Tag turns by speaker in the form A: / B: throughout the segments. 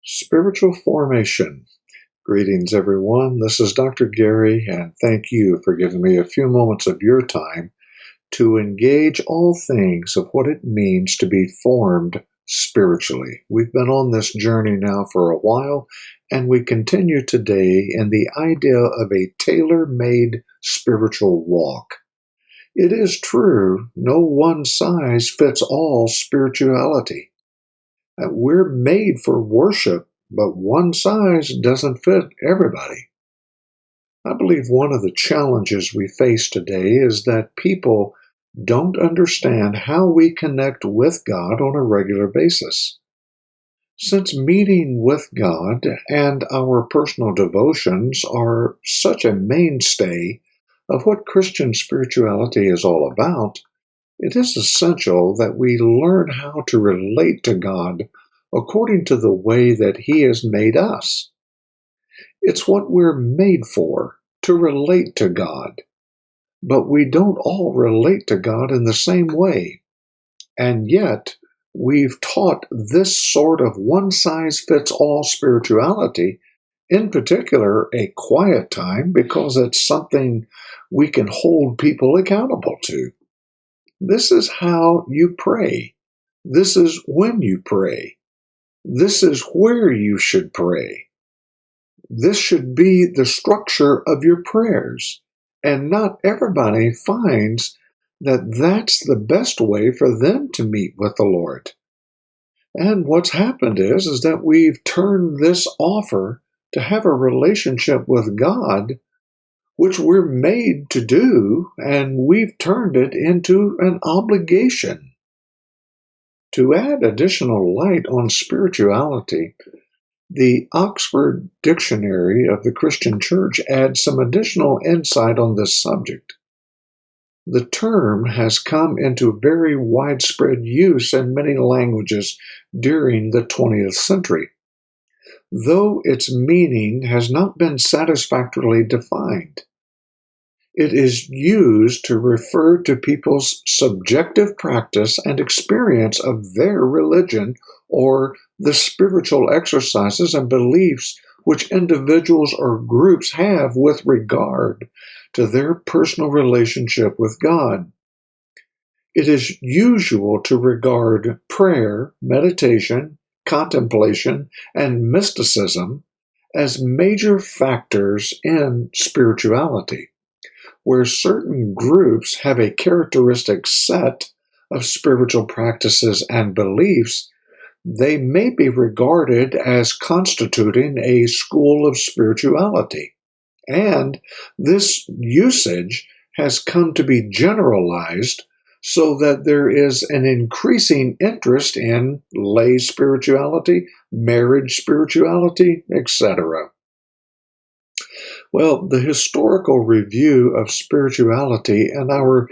A: Spiritual formation. Greetings, everyone. This is Dr. Gary, and thank you for giving me a few moments of your time to engage all things of what it means to be formed spiritually. We've been on this journey now for a while, and we continue today in the idea of a tailor-made spiritual walk. It is true, no one size fits all spirituality. We're made for worship, but one size doesn't fit everybody. I believe one of the challenges we face today is that people don't understand how we connect with God on a regular basis. Since meeting with God and our personal devotions are such a mainstay of what Christian spirituality is all about, it is essential that we learn how to relate to God according to the way that He has made us. It's what we're made for, to relate to God. But we don't all relate to God in the same way. And yet, we've taught this sort of one-size-fits-all spirituality, in particular a quiet time, because it's something we can hold people accountable to. This is how you pray. This is when you pray. This is where you should pray. This should be the structure of your prayers. And not everybody finds that that's the best way for them to meet with the Lord. And what's happened is that we've turned this offer to have a relationship with God, which we're made to do, and we've turned it into an obligation. To add additional light on spirituality, the Oxford Dictionary of the Christian Church adds some additional insight on this subject. The term has come into very widespread use in many languages during the 20th century, though its meaning has not been satisfactorily defined. It is used to refer to people's subjective practice and experience of their religion or the spiritual exercises and beliefs which individuals or groups have with regard to their personal relationship with God. It is usual to regard prayer, meditation, contemplation, and mysticism as major factors in spirituality, where certain groups have a characteristic set of spiritual practices and beliefs. They may be regarded as constituting a school of spirituality, and this usage has come to be generalized so that there is an increasing interest in lay spirituality, marriage spirituality, etc. Well, the historical review of spirituality and our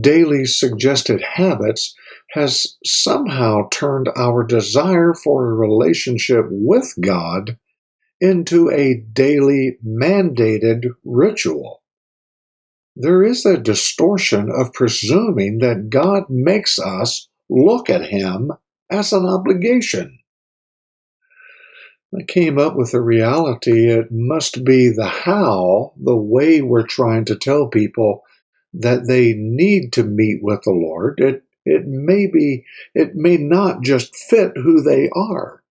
A: daily suggested habits has somehow turned our desire for a relationship with God into a daily mandated ritual. There is a distortion of presuming that God makes us look at Him as an obligation. I came up with the reality it must be the how, the way we're trying to tell people that they need to meet with the Lord. It may not just fit who they are.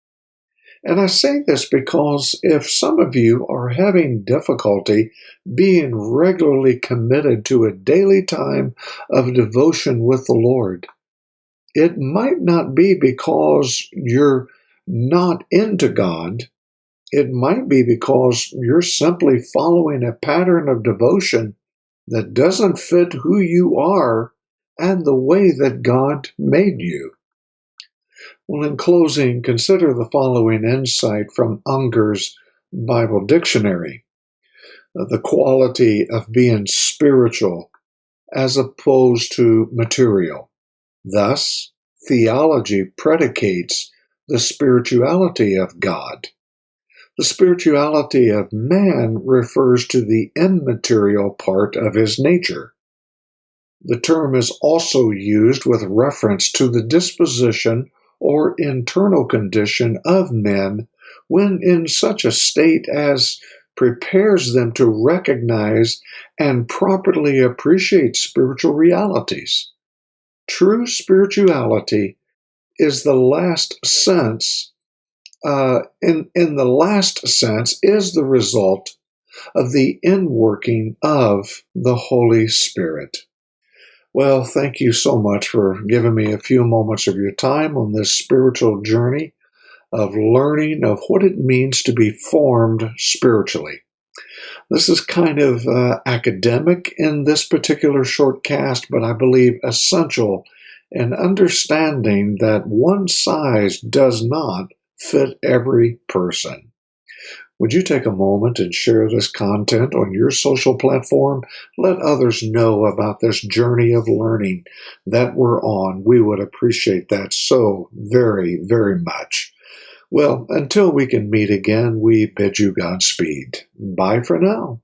A: And I say this because if some of you are having difficulty being regularly committed to a daily time of devotion with the Lord, it might not be because you're not into God. It might be because you're simply following a pattern of devotion that doesn't fit who you are and the way that God made you. Well, in closing, consider the following insight from Unger's Bible Dictionary. The quality of being spiritual as opposed to material. Thus, theology predicates the spirituality of God. The spirituality of man refers to the immaterial part of his nature. The term is also used with reference to the disposition or internal condition of men when in such a state as prepares them to recognize and properly appreciate spiritual realities. True spirituality is the last sense, in the last sense, is the result of the inworking of the Holy Spirit. Well, thank you so much for giving me a few moments of your time on this spiritual journey of learning of what it means to be formed spiritually. This is kind of academic in this particular short cast, but I believe essential in understanding that one size does not fit every person. Would you take a moment and share this content on your social platform? Let others know about this journey of learning that we're on. We would appreciate that so very, very much. Well, until we can meet again, we bid you Godspeed. Bye for now.